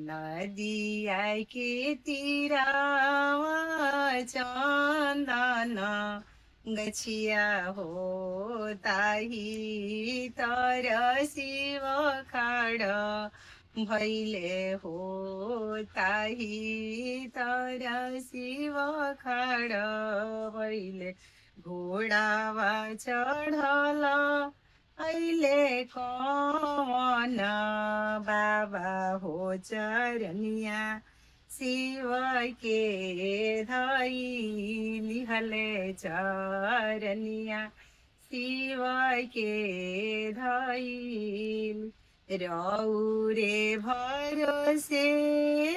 नदिया के तीरावा चंदन गछिया हो ताही तर शिव खाड भैले हो ताही तर शिव खाड भैले घोडावा चढल अहिले कौन बाबा हो चरनिया शिव के धई लिहले चरनिया शिव के धई रौरे भरोसे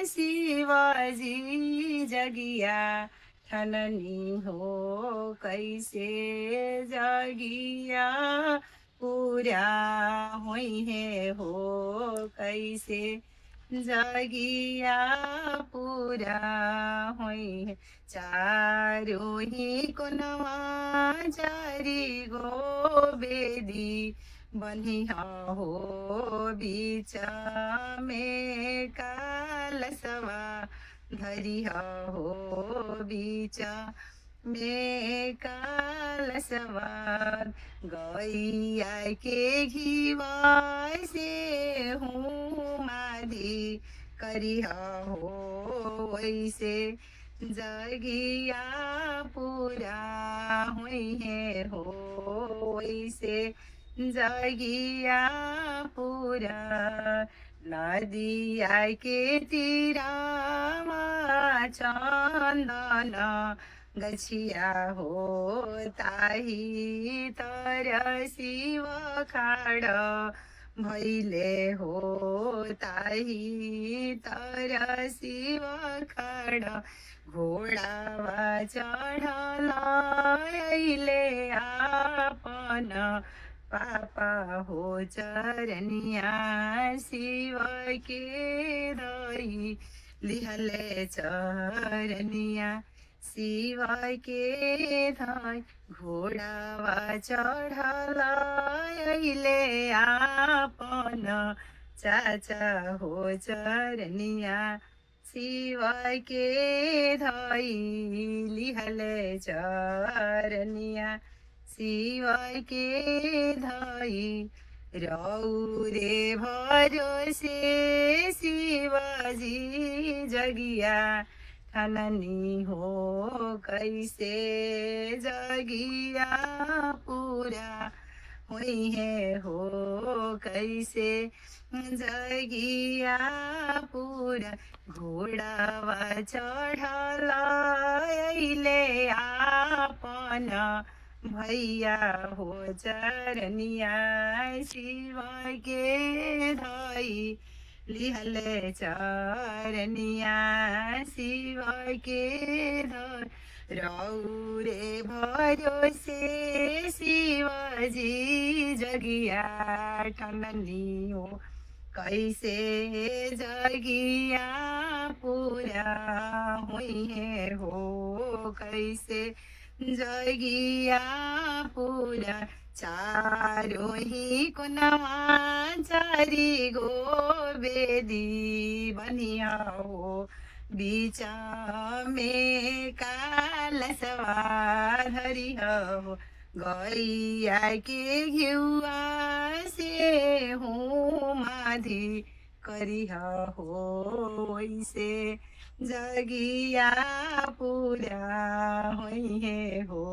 शिवजी जगिया ठननी हो कैसे जगिया पूरा हुई है हो कैसे जगिया पूरा हुई है चारों ही कोनवा चारी गो बेदी बनिया हो बीच में कालसवा धरिया हो बीच में कालसवा गैया के घीवा से हूँ माधी करिया हो वैसे जगिया पूरा हुई है हो वैसे जगिया पूरा नदिया के तीरामा चंदन गछिया हो ताही तर शिव खाड भैले हो ताही तर शिव खाड घोडावा चढल अहिले आपन पापा हो चरनिया शिव के धई लिहले चरनिया शिव के धई घोडावा चढल अहिले आपन चाचा हो चरनिया शिव के धई लिहले चरनिया शिव के धई रौरे भरोसे शिवजी जगिया ठननी हो कैसे जगिया पूरा हुई है हो कैसे जगिया पूरा घोडावा चढल अहिले आपन भैया हो चरनिया शिव के धई लिहले चरनिया शिव के धई रौरे भरोसे शिवजी जगिया ठननी हो कैसे जगिया पूरा हुई है हो कैसे जगिया पूरा चारों ही कोनवा चारी गो बेदी बनिया हो बीच में कालसवा धरिया हो गैया के घिउआ से हूँ माधी करिया हो वैसे जगिया पूरा हुई है हो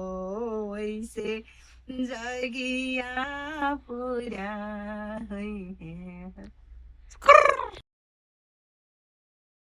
वैसे जगिया पूरा हुई है।